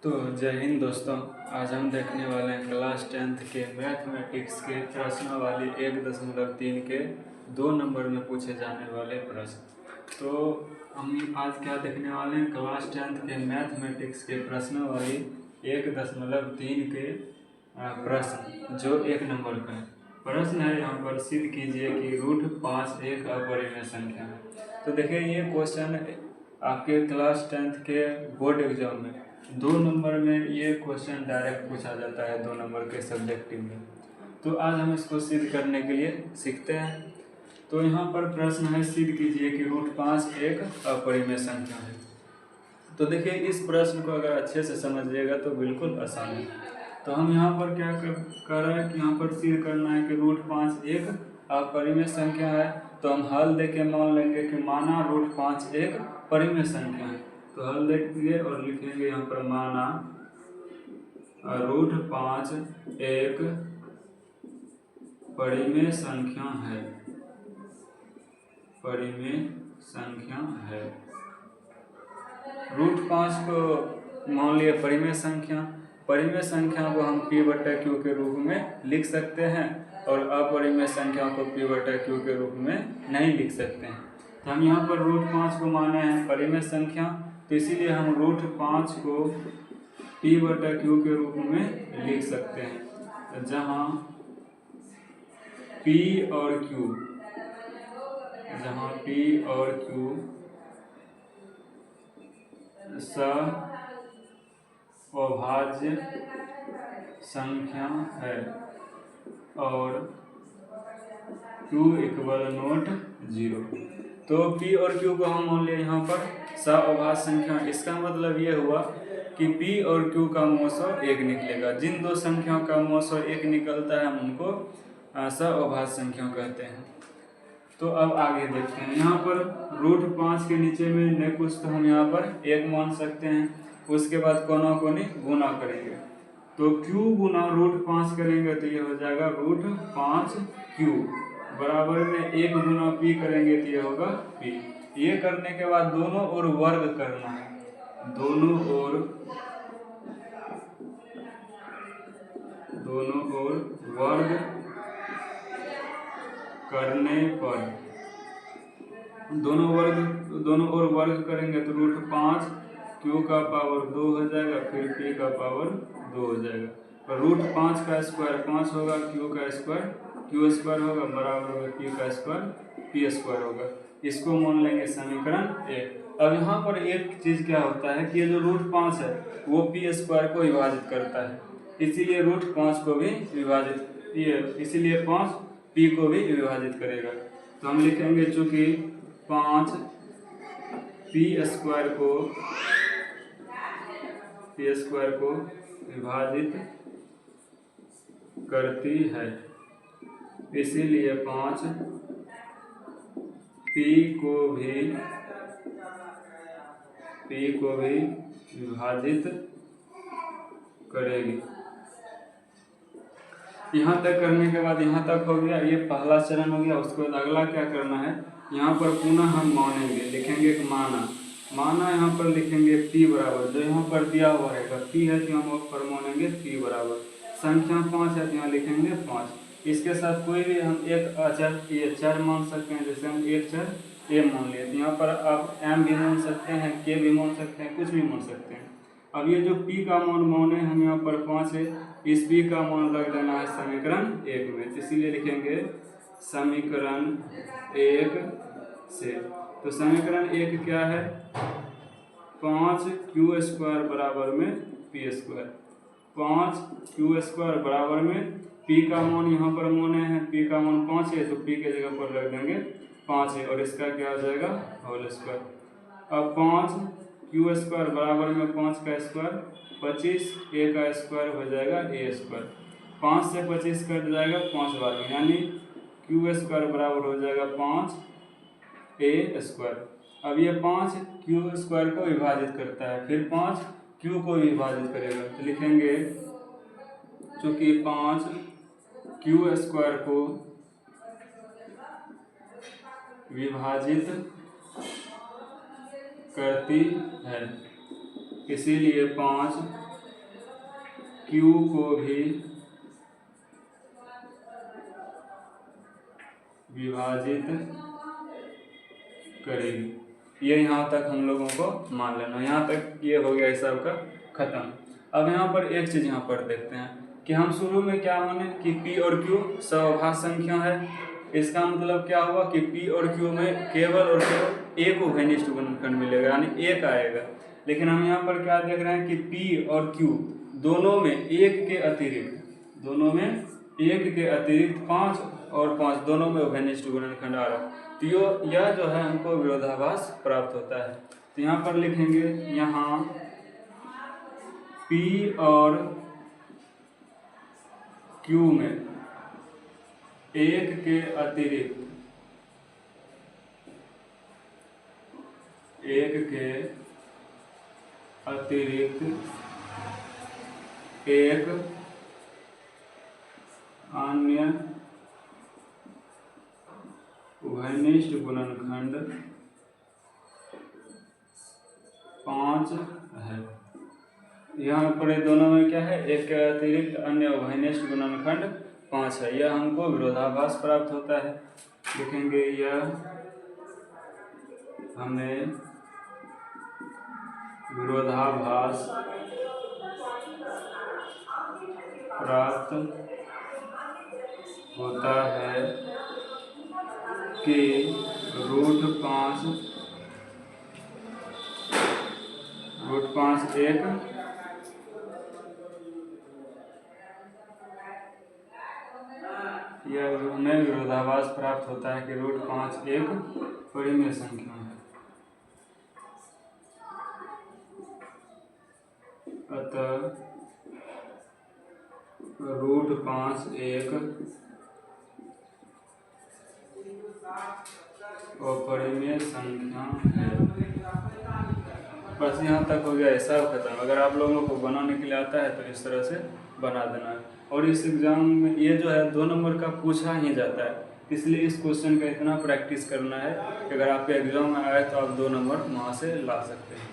तो जय हिंद दोस्तों। आज हम देखने वाले हैं क्लास 10th के मैथमेटिक्स के प्रश्नावली 1.3 के 2 नंबर में पूछे जाने वाले प्रश्न। तो हम आज क्या देखने वाले हैं, क्लास 10th के मैथमेटिक्स के प्रश्नावली 1.3 के प्रश्न जो 1 नंबर का है। प्रश्न है यहाँ पर, सिद्ध कीजिए कि √5 एक अपरिमेय संख्या है। तो देखिए ये क्वेश्चन आपके क्लास 10th के बोर्ड एग्जाम में 2 नंबर में ये क्वेश्चन डायरेक्ट पूछा जाता है, 2 नंबर के सब्जेक्टिव में। तो आज हम इसको सिद्ध करने के लिए सीखते हैं। तो यहाँ पर प्रश्न है, सिद्ध कीजिए कि √5 एक अपरिमेय संख्या है। तो देखिए इस प्रश्न को अगर अच्छे से समझिएगा तो बिल्कुल आसान है। तो हम यहाँ पर क्या कर रहे हैं कि यहाँ पर सिद्ध करना है कि √5 एक अपरिमेय संख्या है। तो हम हल दे के मान लेंगे कि माना √5 एक परिमेय संख्या है। तो हल देंगे और लिखेंगे यहाँ पर माना √5 एक परिमेय संख्या है, परिमेय संख्या है। √5 को मान लिया परिमेय संख्या। परिमेय संख्या को हम p/q के रूप में लिख सकते हैं और अपरिमेय संख्या को p/q के रूप में नहीं लिख सकते हैं। तो हम यहाँ पर √5 को माने हैं परिमेय संख्या, तो इसीलिए हम √5 को p/q के रूप में लिख सकते हैं, जहाँ p और q अभाज्य संख्या है और q = 0। तो p और q को हम मान लिए यहाँ पर अभाज्य संख्या। इसका मतलब ये हुआ कि p और q का मौसो 1 निकलेगा। जिन 2 संख्याओं का मौसो 1 निकलता है हम उनको अभाज्य संख्या कहते हैं। तो अब आगे देखते हैं, यहाँ पर √5 के नीचे में न कुछ तो हम यहाँ पर 1 मान सकते हैं। उसके बाद कोना कोनी गुना करेंगे, तो q गुना √5 करेंगे तो ये हो जाएगा √5q बराबर में 1 गुना p करेंगे तो ये होगा p। ये करने के बाद दोनों ओर वर्ग करना है। दोनों ओर वर्ग करने पर दोनों ओर वर्ग करेंगे तो √5 q का पावर 2 हो जाएगा, फिर p का पावर 2 हो जाएगा। और √5 का स्क्वायर 5 होगा, q का स्क्वायर q² होगा, बराबर में p का स्क्वायर p² होगा। इसको मान लेंगे समीकरण 1। अब यहाँ पर एक चीज़ क्या होता है कि ये जो √5 है वो p² को विभाजित करता है, इसीलिए √5 को भी विभाजित, इसीलिए 5 p को भी विभाजित करेगा। तो हम लिखेंगे चूँकि 5 p² को विभाजित करती है, इसीलिए 5 p को भी विभाजित करेगी। यहाँ तक करने के बाद यहाँ तक हो गया, ये पहला चरण हो गया। उसके बाद अगला क्या करना है, यहाँ पर पुनः हम मानेंगे, लिखेंगे कि माना यहाँ पर लिखेंगे p बराबर, जो यहाँ पर दिया हुआ रहेगा p है तो हम पर मानेंगे p बराबर संख्या 5 है तो यहाँ लिखेंगे 5। इसके साथ कोई भी हम एक अचर ये चर मान सकते हैं, जैसे हम एक चर a मान लिए तो यहाँ पर आप m भी मान सकते हैं, k भी मान सकते हैं, कुछ भी मान सकते हैं। अब ये जो p का मान माने हम यहाँ पर 5 है, इस p का मान रख देना है समीकरण 1 में, इसीलिए लिखेंगे समीकरण 1 से। तो समीकरण 1 क्या है, 5q² बराबर में p²। 5q² बराबर में p का मान यहाँ पर माने हैं, p का मान 5 है तो p के जगह पर रख देंगे 5 है और इसका क्या हो जाएगा होल स्क्वायर। अब 5q² बराबर में 5 का स्क्वायर 25, a का स्क्वायर हो जाएगा a²। 5 से 25 कट जाएगा 5 बार में, यानी q² बराबर हो जाएगा 5a²। अब ये 5 q² को विभाजित करता है, फिर 5 q को विभाजित करेगा, तो लिखेंगे चूँकि 5 q² को विभाजित करती है, इसीलिए 5 Q को भी विभाजित करेगी। ये यहाँ तक हम लोगों को मान लेना। यहाँ तक ये हो गया हिसाब का खत्म। अब यहाँ पर एक चीज़ यहाँ पर देखते हैं कि हम शुरू में क्या माने कि P और Q सवभाज्य संख्या है। इसका मतलब क्या हुआ कि P और Q में केवल और केवल एक उभयनिष्ठ गुणनखंड मिलेगा, यानी एक आएगा। लेकिन हम यहाँ पर क्या देख रहे हैं कि P और Q दोनों में एक के अतिरिक्त 5 और 5 दोनों में उभयनिष्ठ गुणनखंड आ रहा है। तो यह जो है हमको विरोधाभास प्राप्त होता है। तो यहाँ पर लिखेंगे, यहाँ P और Q में एक के अतिरिक्त एक अन्य उभयनिष्ठ गुणनखंड 5 है। यहाँ पर दोनों में क्या है, एक के अतिरिक्त अन्य उभयनिष्ठ गुणनखंड 5 है। यह हमको विरोधाभास प्राप्त होता है। लिखेंगे यह हमें विरोधाभास प्राप्त होता है कि √5 एक यह हमें विरोधाभास प्राप्त होता है कि √5 एक परिमेय संख्या है। अतः √5 एक अपरिमेय संख्या है। बस यहाँ तक हो गया हिसाब खत्म। अगर आप लोगों को बनाने के लिए आता है तो इस तरह से बना देना है। और इस एग्ज़ाम में ये जो है 2 नंबर का पूछा ही जाता है, इसलिए इस क्वेश्चन का इतना प्रैक्टिस करना है कि अगर आपके एग्ज़ाम में आए तो आप 2 नंबर वहाँ से ला सकते हैं।